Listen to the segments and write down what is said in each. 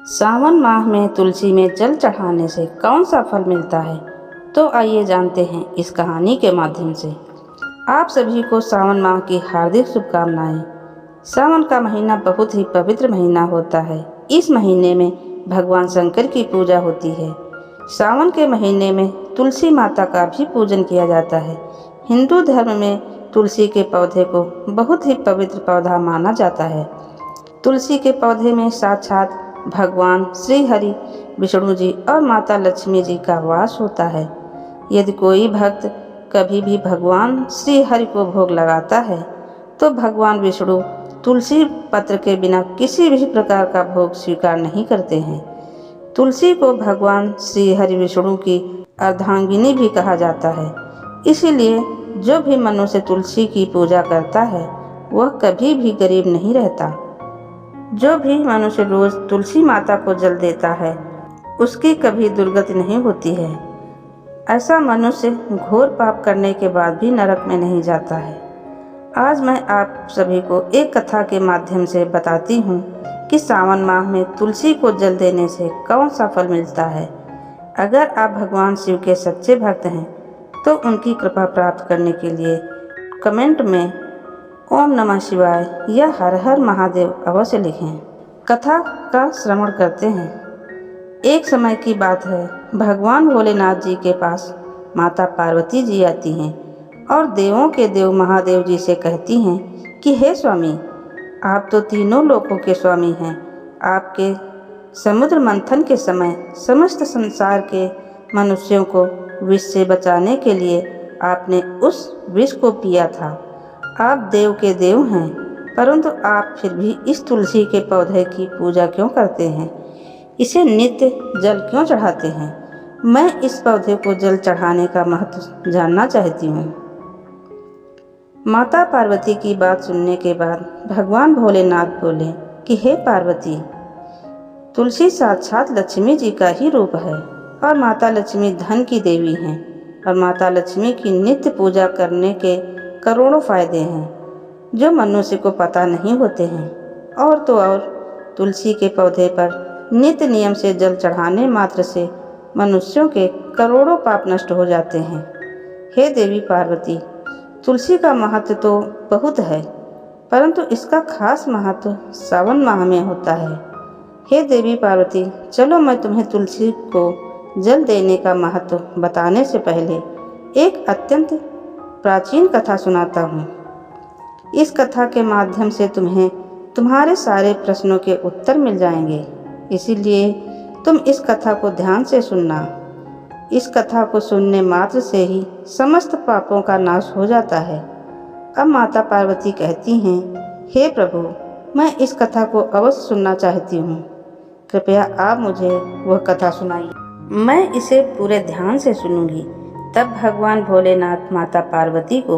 सावन माह में तुलसी में जल चढ़ाने से कौन सा फल मिलता है? तो आइए जानते हैं इस कहानी के माध्यम से। आप सभी को सावन माह की हार्दिक शुभकामनाएं। सावन का महीना बहुत ही पवित्र महीना होता है। इस महीने में भगवान शंकर की पूजा होती है। सावन के महीने में तुलसी माता का भी पूजन किया जाता है। हिंदू धर्म में तुलसी के पौधे को बहुत ही पवित्र पौधा माना जाता है। तुलसी के पौधे में साक्षात भगवान श्री हरि, विष्णु जी और माता लक्ष्मी जी का वास होता है। यदि कोई भक्त कभी भी भगवान श्री हरि को भोग लगाता है तो भगवान विष्णु तुलसी पत्र के बिना किसी भी प्रकार का भोग स्वीकार नहीं करते हैं। तुलसी को भगवान श्री हरि विष्णु की अर्धांगिनी भी कहा जाता है। इसीलिए जो भी मनुष्य तुलसी की पूजा करता है वह कभी भी गरीब नहीं रहता। जो भी मनुष्य रोज तुलसी माता को जल देता है उसकी कभी दुर्गति नहीं होती है। ऐसा मनुष्य घोर पाप करने के बाद भी नरक में नहीं जाता है। आज मैं आप सभी को एक कथा के माध्यम से बताती हूँ कि सावन माह में तुलसी को जल देने से कौन सा फल मिलता है। अगर आप भगवान शिव के सच्चे भक्त हैं तो उनकी कृपा प्राप्त करने के लिए कमेंट में ओम नमः शिवाय या हर हर महादेव अवश्य लिखें। कथा का श्रवण करते हैं। एक समय की बात है, भगवान भोलेनाथ जी के पास माता पार्वती जी आती हैं और देवों के देव महादेव जी से कहती हैं कि हे स्वामी, आप तो तीनों लोकों के स्वामी हैं। आपके समुद्र मंथन के समय समस्त संसार के मनुष्यों को विष से बचाने के लिए आपने उस विष को पिया था। आप देव के देव हैं, परंतु आप फिर भी इस तुलसी के पौधे की पूजा क्यों करते हैं? इसे नित्य जल क्यों चढ़ाते हैं? मैं इस पौधे को जल चढ़ाने का महत्व जानना चाहती हूँ। माता पार्वती की बात सुनने के बाद भगवान भोलेनाथ बोले कि हे पार्वती, तुलसी साक्षात लक्ष्मी जी का ही रूप है और माता लक्ष्मी धन की देवी हैं और माता लक्ष्मी की नित्य पूजा करने के करोड़ों फायदे हैं जो मनुष्य को पता नहीं होते हैं। और तो और तुलसी के पौधे पर नित्य नियम से जल चढ़ाने मात्र से मनुष्यों के करोड़ों पाप नष्ट हो जाते हैं। हे देवी पार्वती, तुलसी का महत्व तो बहुत है, परंतु इसका खास महत्व सावन माह में होता है। हे देवी पार्वती, चलो मैं तुम्हें तुलसी को जल देने का महत्व बताने से पहले एक अत्यंत प्राचीन कथा सुनाता हूँ। इस कथा के माध्यम से तुम्हें तुम्हारे सारे प्रश्नों के उत्तर मिल जाएंगे, इसीलिए तुम इस कथा को ध्यान से सुनना। इस कथा को सुनने मात्र से ही समस्त पापों का नाश हो जाता है। अब माता पार्वती कहती हैं, हे प्रभु, मैं इस कथा को अवश्य सुनना चाहती हूँ। कृपया आप मुझे वह कथा सुनाइए। मैं इसे पूरे ध्यान से सुनूंगी। तब भगवान भोलेनाथ माता पार्वती को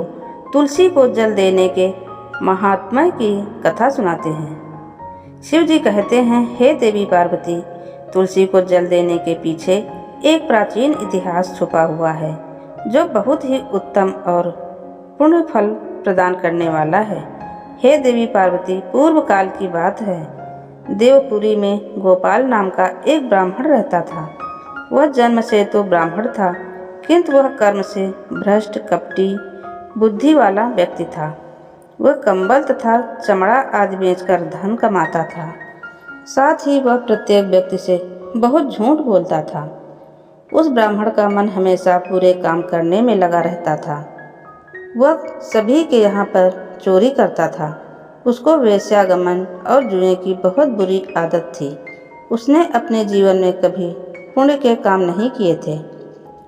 तुलसी को जल देने के महात्म्य की कथा सुनाते हैं। शिव जी कहते हैं, हे देवी पार्वती, तुलसी को जल देने के पीछे एक प्राचीन इतिहास छुपा हुआ है जो बहुत ही उत्तम और पुण्य फल प्रदान करने वाला है। हे देवी पार्वती, पूर्व काल की बात है। देवपुरी में गोपाल नाम का एक ब्राह्मण रहता था। वह जन्म से तो ब्राह्मण था, किंतु वह कर्म से भ्रष्ट, कपटी, बुद्धि वाला व्यक्ति था। वह कंबल तथा चमड़ा आदि बेचकर धन कमाता था। साथ ही वह प्रत्येक व्यक्ति से बहुत झूठ बोलता था। उस ब्राह्मण का मन हमेशा पूरे काम करने में लगा रहता था। वह सभी के यहाँ पर चोरी करता था। उसको वेश्यागमन और जुए की बहुत बुरी आदत थी। उसने अपने जीवन में कभी पुण्य के काम नहीं किए थे।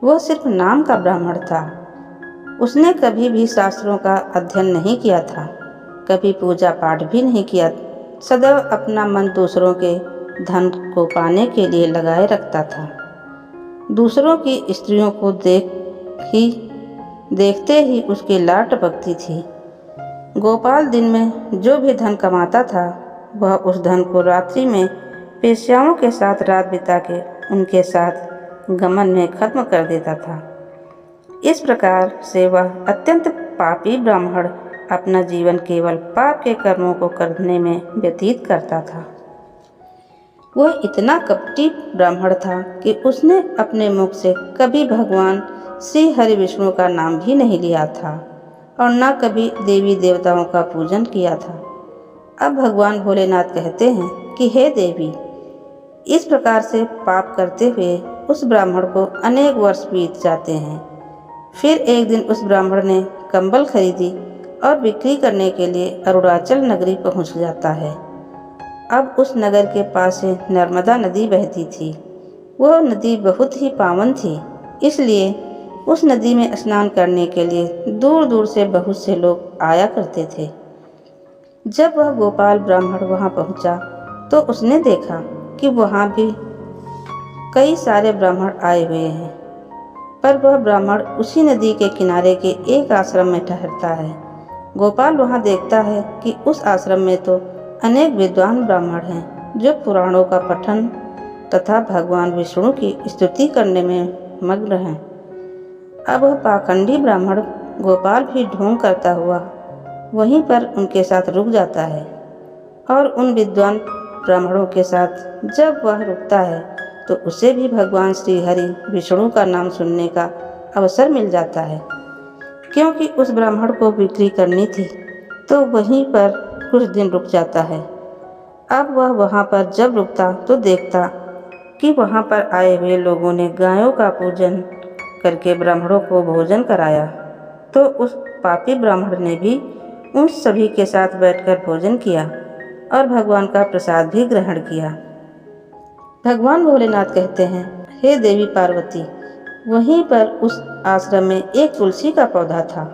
वह सिर्फ नाम का ब्राह्मण था। उसने कभी भी शास्त्रों का अध्ययन नहीं किया था, कभी पूजा पाठ भी नहीं किया। सदैव अपना मन दूसरों के धन को पाने के लिए लगाए रखता था। दूसरों की स्त्रियों को देखते ही उसकी लार टपकती थी। गोपाल दिन में जो भी धन कमाता था वह उस धन को रात्रि में वेश्याओं के साथ रात बिता के उनके साथ गमन में खत्म कर देता था। इस प्रकार से वह अत्यंत पापी ब्राह्मण अपना जीवन केवल पाप के कर्मों को करने में व्यतीत करता था। वह इतना कपटी ब्राह्मण था कि उसने अपने मुख से कभी भगवान श्री हरि विष्णु का नाम भी नहीं लिया था और न कभी देवी देवताओं का पूजन किया था। अब भगवान भोलेनाथ कहते हैं कि हे देवी, इस प्रकार से पाप करते हुए उस ब्राह्मण को अनेक वर्ष बीत जाते हैं। फिर एक दिन उस ब्राह्मण ने कंबल खरीदी और बिक्री करने के लिए अरुणाचल नगरी पहुंच जाता है। अब उस नगर के पास से नर्मदा नदी बहती थी। वह नदी बहुत ही पावन थी, इसलिए उस नदी में स्नान करने के लिए दूर दूर से बहुत से लोग आया करते थे। जब वह गोपाल ब्राह्मण वहां पहुंचा तो उसने देखा कि वहां भी कई सारे ब्राह्मण आए हुए हैं, पर वह ब्राह्मण उसी नदी के किनारे के एक आश्रम में ठहरता है। गोपाल वहां देखता है कि उस आश्रम में तो अनेक विद्वान ब्राह्मण हैं जो पुराणों का पठन तथा भगवान विष्णु की स्तुति करने में मग्न हैं। अब वह पाखंडी ब्राह्मण गोपाल भी ढोंग करता हुआ वहीं पर उनके साथ रुक जाता है और उन विद्वान ब्राह्मणों के साथ जब वह रुकता है तो उसे भी भगवान श्री हरि विष्णु का नाम सुनने का अवसर मिल जाता है। क्योंकि उस ब्राह्मण को बिक्री करनी थी तो वहीं पर कुछ दिन रुक जाता है। अब वह वहाँ पर जब रुकता तो देखता कि वहाँ पर आए हुए लोगों ने गायों का पूजन करके ब्राह्मणों को भोजन कराया, तो उस पापी ब्राह्मण ने भी उन सभी के साथ बैठकर भोजन किया और भगवान का प्रसाद भी ग्रहण किया। भगवान भोलेनाथ कहते हैं, हे देवी पार्वती, वहीं पर उस आश्रम में एक तुलसी का पौधा था।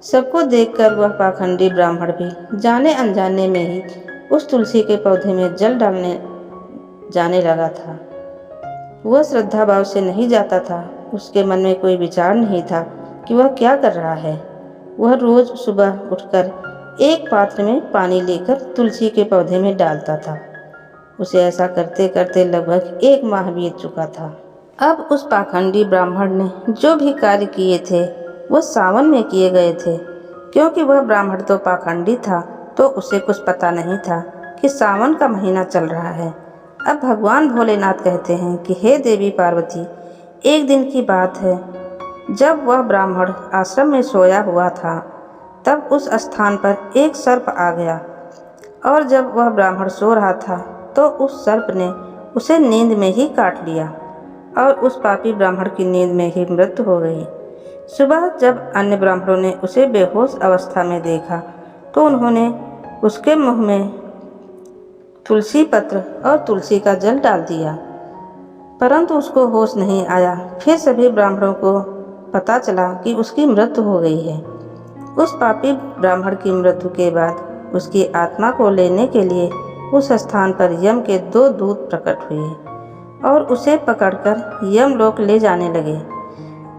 सबको देखकर वह पाखंडी ब्राह्मण भी जाने अनजाने में ही उस तुलसी के पौधे में जल डालने जाने लगा था। वह श्रद्धा भाव से नहीं जाता था, उसके मन में कोई विचार नहीं था कि वह क्या कर रहा है। वह रोज सुबह उठकर एक पात्र में पानी लेकर तुलसी के पौधे में डालता था। उसे ऐसा करते करते लगभग 1 माह बीत चुका था। अब उस पाखंडी ब्राह्मण ने जो भी कार्य किए थे वह सावन में किए गए थे। क्योंकि वह ब्राह्मण तो पाखंडी था तो उसे कुछ पता नहीं था कि सावन का महीना चल रहा है। अब भगवान भोलेनाथ कहते हैं कि हे देवी पार्वती, एक दिन की बात है, जब वह ब्राह्मण आश्रम में सोया हुआ था तब उस स्थान पर एक सर्प आ गया और जब वह ब्राह्मण सो रहा था तो उस सर्प ने उसे नींद में ही काट लिया और उस पापी ब्राह्मण की नींद में ही मृत्यु हो गई। सुबह जब अन्य ब्राह्मणों ने उसे बेहोश अवस्था में देखा तो उन्होंने उसके मुंह में तुलसी पत्र और तुलसी का जल डाल दिया, परंतु उसको होश नहीं आया। फिर सभी ब्राह्मणों को पता चला कि उसकी मृत्यु हो गई है। उस पापी ब्राह्मण की मृत्यु के बाद उसकी आत्मा को लेने के लिए उस स्थान पर यम के 2 दूत प्रकट हुए और उसे पकड़कर यमलोक ले जाने लगे।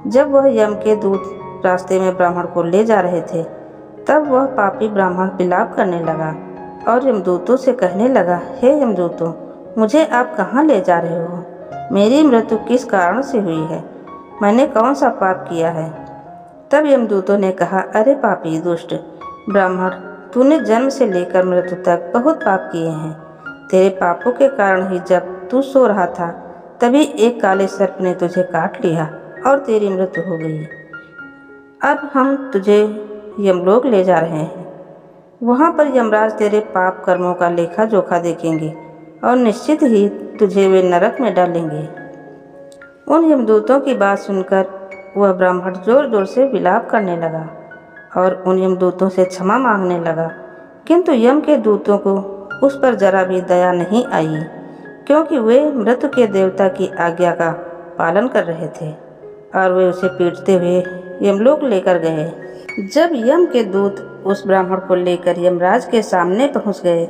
जब वह यम के दूत रास्ते में ब्राह्मण को ले जा रहे थे तब वह पापी ब्राह्मण विलाप करने लगा और यमदूतों से कहने लगा, हे यमदूतों, मुझे आप कहाँ ले जा रहे हो? मेरी मृत्यु किस कारण से हुई है? मैंने कौन सा पाप किया है? तब यमदूतों ने कहा, अरे पापी दुष्ट ब्राह्मण, तूने जन्म से लेकर मृत्यु तक बहुत पाप किए हैं। तेरे पापों के कारण ही जब तू सो रहा था तभी एक काले सर्प ने तुझे काट लिया और तेरी मृत्यु हो गई। अब हम तुझे यमलोक ले जा रहे हैं। वहाँ पर यमराज तेरे पाप कर्मों का लेखा जोखा देखेंगे और निश्चित ही तुझे वे नरक में डालेंगे। उन यमदूतों की बात सुनकर वह ब्राह्मण जोर जोर से विलाप करने लगा और उन यमदूतों से क्षमा मांगने लगा, किंतु यम के दूतों को उस पर जरा भी दया नहीं आई, क्योंकि वे मृत्यु के देवता की आज्ञा का पालन कर रहे थे और वे उसे पीटते हुए यमलोक लेकर गए। जब यम के दूत उस ब्राह्मण को लेकर यमराज के सामने पहुंच गए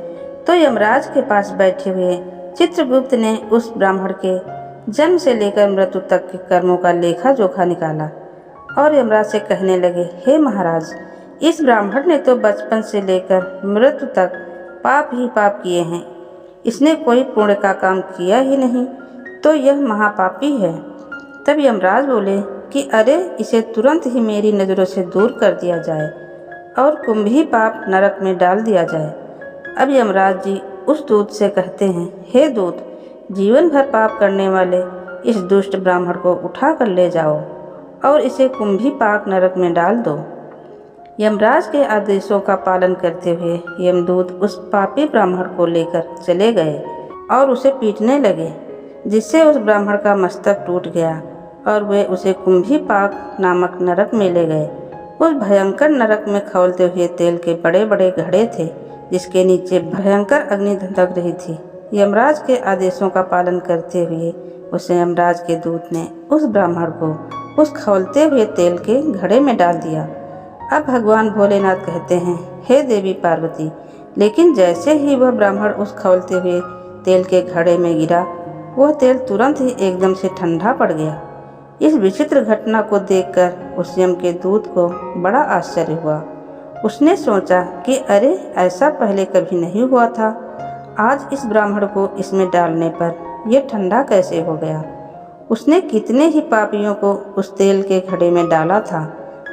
तो यमराज के पास बैठे हुए चित्रगुप्त ने उस ब्राह्मण के जन्म से लेकर मृत्यु तक के कर्मों का लेखा जोखा निकाला और यमराज से कहने लगे, हे महाराज, इस ब्राह्मण ने तो बचपन से लेकर मृत्यु तक पाप ही पाप किए हैं। इसने कोई पुण्य का काम किया ही नहीं, तो यह महापापी है। तब यमराज बोले कि अरे, इसे तुरंत ही मेरी नज़रों से दूर कर दिया जाए और कुंभी पाप नरक में डाल दिया जाए। अब यमराज जी उस दूत से कहते हैं, हे दूत, जीवन भर पाप करने वाले इस दुष्ट ब्राह्मण को उठा कर ले जाओ और इसे कुंभी पाक नरक में डाल दो। यमराज के आदेशों का पालन करते हुए यमदूत उस पापी ब्राह्मण को लेकर चले गए और उसे पीटने लगे, जिससे उस ब्राह्मण का मस्तक टूट गया और वे उसे कुंभी पाक नामक नरक में ले गए। उस भयंकर नरक में खौलते हुए तेल के बड़े बड़े घड़े थे, जिसके नीचे भयंकर अग्नि धधक रही थी। यमराज के आदेशों का पालन करते हुए उस यमराज के दूत ने उस ब्राह्मण को उस खौलते हुए तेल के घड़े में डाल दिया। अब भगवान भोलेनाथ कहते हैं, हे देवी पार्वती, लेकिन जैसे ही वह ब्राह्मण उस खौलते हुए तेल के घड़े में गिरा, वह तेल तुरंत ही एकदम से ठंडा पड़ गया। इस विचित्र घटना को देखकर उस यम के दूत को बड़ा आश्चर्य हुआ। उसने सोचा कि अरे, ऐसा पहले कभी नहीं हुआ था। आज इस ब्राह्मण को इसमें डालने पर यह ठंडा कैसे हो गया। उसने कितने ही पापियों को उस तेल के घड़े में डाला था,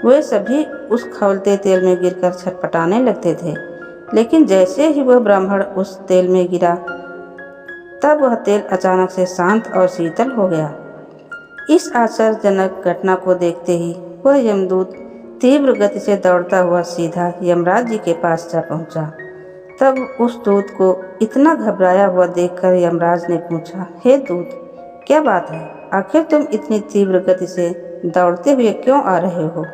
वे सभी उस खौलते तेल में गिरकर छटपटाने लगते थे। लेकिन जैसे ही वह ब्राह्मण उस तेल में गिरा, तब वह तेल अचानक से शांत और शीतल हो गया। इस आश्चर्यजनक घटना को देखते ही वह यमदूत तीव्र गति से दौड़ता हुआ सीधा यमराज जी के पास जा पहुंचा। तब उस दूत को इतना घबराया हुआ देखकर यमराज ने पूछा, हे दूत, क्या बात है? आखिर तुम इतनी तीव्र गति से दौड़ते हुए क्यों आ रहे हो?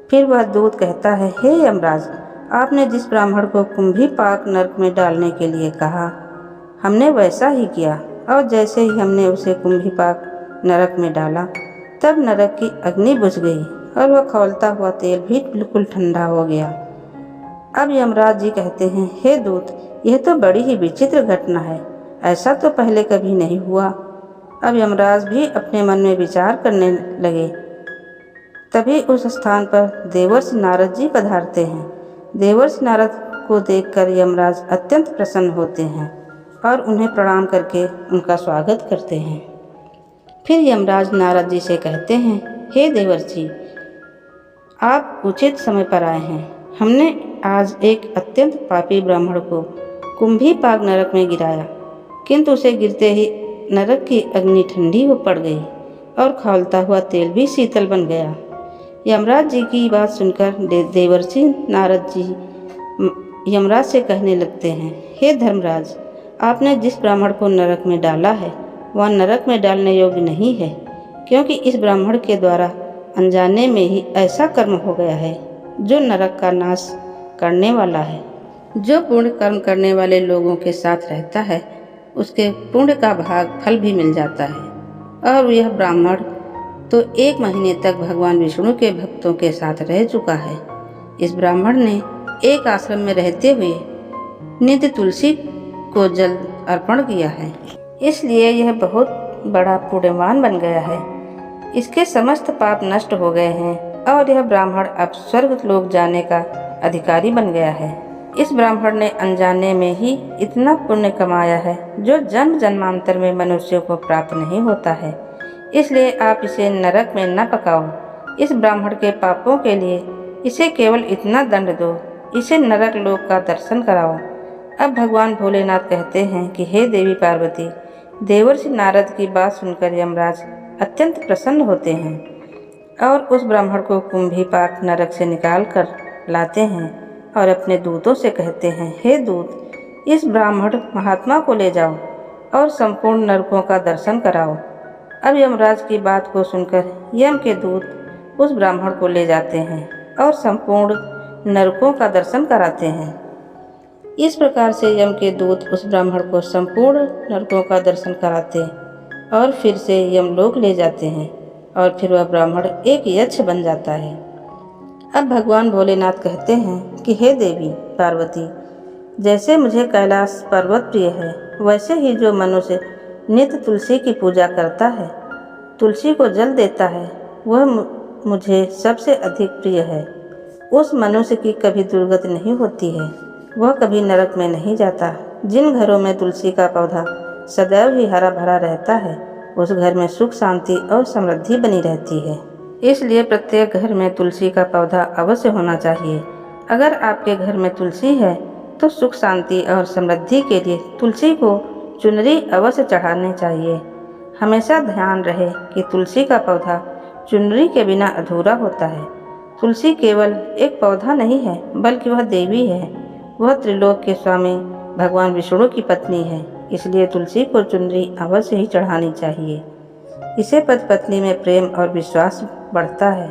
फिर वह दूत कहता है, हे यमराज, आपने जिस ब्राह्मण को कुंभी पाक नरक में डालने के लिए कहा, हमने वैसा ही किया और जैसे ही हमने उसे कुंभी पाक नरक में डाला, तब नरक की अग्नि बुझ गई और वह खौलता हुआ तेल भी बिल्कुल ठंडा हो गया। अब यमराज जी कहते हैं, हे दूत, यह तो बड़ी ही विचित्र घटना है, ऐसा तो पहले कभी नहीं हुआ। अब यमराज भी अपने मन में विचार करने लगे। तभी उस स्थान पर देवर्षि नारद जी पधारते हैं। देवर्षि नारद को देखकर यमराज अत्यंत प्रसन्न होते हैं और उन्हें प्रणाम करके उनका स्वागत करते हैं। फिर यमराज नारद जी से कहते हैं, हे देवर्षि, आप उचित समय पर आए हैं। हमने आज एक अत्यंत पापी ब्राह्मण को कुंभी पाक नरक में गिराया, किंतु उसे गिरते ही नरक की अग्नि ठंडी हो पड़ गई और खौलता हुआ तेल भी शीतल बन गया। यमराज जी की बात सुनकर देवर्षि नारद जी यमराज से कहने लगते हैं, हे धर्मराज, आपने जिस ब्राह्मण को नरक में डाला है वह नरक में डालने योग्य नहीं है, क्योंकि इस ब्राह्मण के द्वारा अनजाने में ही ऐसा कर्म हो गया है जो नरक का नाश करने वाला है। जो पुण्य कर्म करने वाले लोगों के साथ रहता है, उसके पुण्य का भाग फल भी मिल जाता है। और यह ब्राह्मण तो 1 महीने तक भगवान विष्णु के भक्तों के साथ रह चुका है। इस ब्राह्मण ने एक आश्रम में रहते हुए नित्य तुलसी को जल अर्पण किया है, इसलिए यह बहुत बड़ा पुण्यवान बन गया है। इसके समस्त पाप नष्ट हो गए हैं और यह ब्राह्मण अब स्वर्ग लोक जाने का अधिकारी बन गया है। इस ब्राह्मण ने अनजाने में ही इतना पुण्य कमाया है जो जन्म जन्मांतर में मनुष्यों को प्राप्त नहीं होता है, इसलिए आप इसे नरक में न पकाओ। इस ब्राह्मण के पापों के लिए इसे केवल इतना दंड दो, इसे नरक लोक का दर्शन कराओ। अब भगवान भोलेनाथ कहते हैं कि हे देवी पार्वती, देवर्षि नारद की बात सुनकर यमराज अत्यंत प्रसन्न होते हैं और उस ब्राह्मण को कुंभी पाक नरक से निकाल कर लाते हैं और अपने दूतों से कहते हैं, हे दूत, इस ब्राह्मण महात्मा को ले जाओ और संपूर्ण नरकों का दर्शन कराओ। अब यमराज की बात को सुनकर यम के दूत उस ब्राह्मण को ले जाते हैं और संपूर्ण नरकों का दर्शन कराते हैं। इस प्रकार से यम के दूत उस ब्राह्मण को संपूर्ण नरकों का दर्शन कराते और फिर से यमलोक ले जाते हैं और फिर वह ब्राह्मण एक यक्ष बन जाता है। अब भगवान भोलेनाथ कहते हैं कि हे देवी पार्वती, जैसे मुझे कैलाश पर्वत प्रिय है, वैसे ही जो मनुष्य नित्य तुलसी की पूजा करता है, तुलसी को जल देता है, वह मुझे सबसे अधिक प्रिय है। उस मनुष्य की कभी दुर्गति नहीं होती है, वह कभी नरक में नहीं जाता। जिन घरों में तुलसी का पौधा सदैव ही हरा भरा रहता है, उस घर में सुख शांति और समृद्धि बनी रहती है। इसलिए प्रत्येक घर में तुलसी का पौधा अवश्य होना चाहिए। अगर आपके घर में तुलसी है तो सुख शांति और समृद्धि के लिए तुलसी को चुनरी अवश्य चढ़ानी चाहिए। हमेशा ध्यान रहे कि तुलसी का पौधा चुनरी के बिना अधूरा होता है। तुलसी केवल एक पौधा नहीं है, बल्कि वह देवी है। वह त्रिलोक के स्वामी भगवान विष्णु की पत्नी है। इसलिए तुलसी को चुनरी अवश्य ही चढ़ानी चाहिए। इसे पति पत्नी में प्रेम और विश्वास बढ़ता है।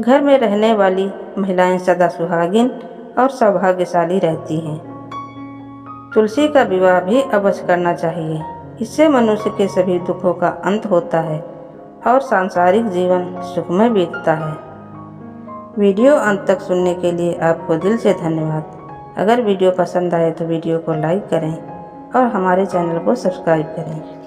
घर में रहने वाली महिलाएं सदा सुहागिन और सौभाग्यशाली रहती हैं। तुलसी का विवाह भी अवश्य करना चाहिए। इससे मनुष्य के सभी दुखों का अंत होता है और सांसारिक जीवन सुखमय बीतता है। वीडियो अंत तक सुनने के लिए आपको दिल से धन्यवाद। अगर वीडियो पसंद आए तो वीडियो को लाइक करें और हमारे चैनल को सब्सक्राइब करें।